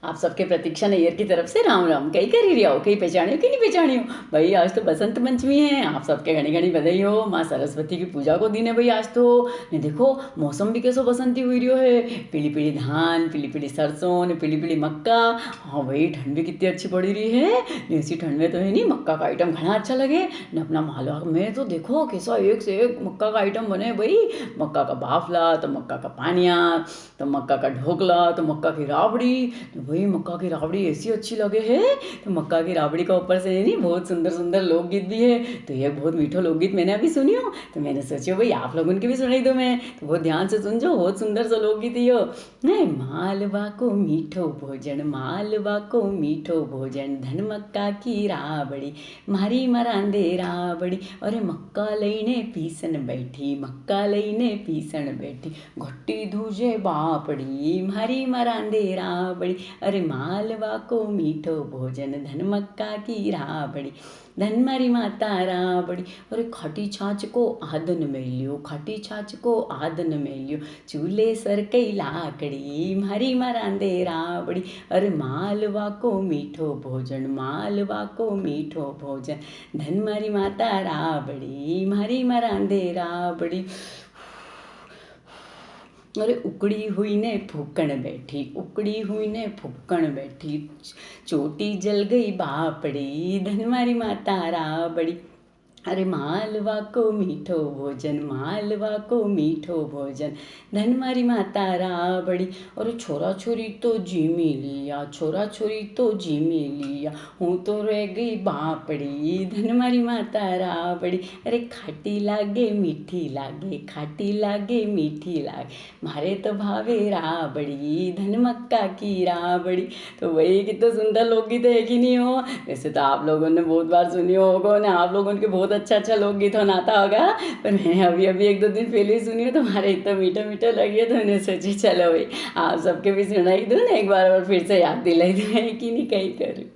आप सबके प्रतीक्षा नैयर की तरफ से राम राम। कई कर ही रही हो, कई पहचानियो कि नहीं पहचानियो भाई। आज तो बसंत पंचमी है, आप सबके घड़ी घड़ी बधाई हो। माँ सरस्वती की पूजा को दिन है भाई आज तो। ने देखो मौसम भी कैसो बसंती हुई रियो है। पीली पीली धान, पीली पीली सरसों ने पीली पीली मक्का। हाँ भाई ठंड भी कितनी अच्छी पड़ी रही है। ने ऐसी ठंड में तो है नहीं मक्का का आइटम खाना अच्छा लगे न। अपना मालवा में तो देखो कैसा एक से एक मक्का का आइटम बने भाई। मक्का का बाफला तो मक्का का पानिया, तो मक्का का ढोकला, तो मक्का की राबड़ी। तो भाई मक्का की राबड़ी ऐसी अच्छी लगे है। तो मक्का की राबड़ी का ऊपर से नहीं बहुत सुंदर सुंदर लोकगीत भी है। तो ये बहुत मीठो लोकगीत मैंने अभी सुनी हो, तो मैंने सोचा भाई आप लोगों की भी सुनाई दो मैं। तो बहुत ध्यान से सुनजो, बहुत सुंदर सा लोकगीत यो है। मालवा को मीठो भोजन, मालवा को मीठो भोजन, धन मक्का की राबड़ी, मारी मरांदे राबड़ी। अरे मक्का लईने पीसन बैठी, मक्का लईने पीसन बैठी, घोटी धूजे बापड़ी, मारी मरांदे राबड़ी। अरे मालवा को मीठो भोजन, धन मक्का की राबड़ी, धन मारी माता राबड़ी। अरे खाटी छाछ को आदन में लियो, खाटी छाछ को आदन में लियो, चूल्हे सर कई लाकड़ी, मारी मरांदे राबड़ी। अरे मालवा को मीठो भोजन, मालवा को मीठो भोजन, धन मारी माता राबड़ी, मारी मरांदे राबड़ी। अरे उकड़ी हुई ने फूकण बैठी, उकड़ी हुई ने फूकण बैठी, चोटी जल गई बापड़ी, धन मारी माता राबड़ी। अरे मालवा को मीठो भोजन, मालवा को मीठो भोजन, धन मारी माता राबड़ी। अरे छोरा छोरी तो जीमी लिया, छोरा छोरी तो जीमी लिया, हूँ तो रह गई बापड़ी, धन मारी माता राबड़ी। अरे खाटी लागे मीठी लागे, खाटी लागे मीठी लागे, मारे तो भावे राबड़ी, धन मक्का की राबड़ी। तो वही कितना सुंदर लोकगीत है कि नहीं हो। वैसे तो आप लोगों ने बहुत बार सुनी होगा ना, आप लोगों के बहुत अच्छा अच्छा लोकगीत होना होगा, पर मैंने अभी अभी एक दो दिन पहले ही सुनी है, तो हमारे इतना मीठा मीठा लगे तो मैंने सोची चलो भाई आप सबके भी सुनाई दूँ ना एक बार और फिर से याद दिलाई दूँ कि नहीं कहीं करूँ।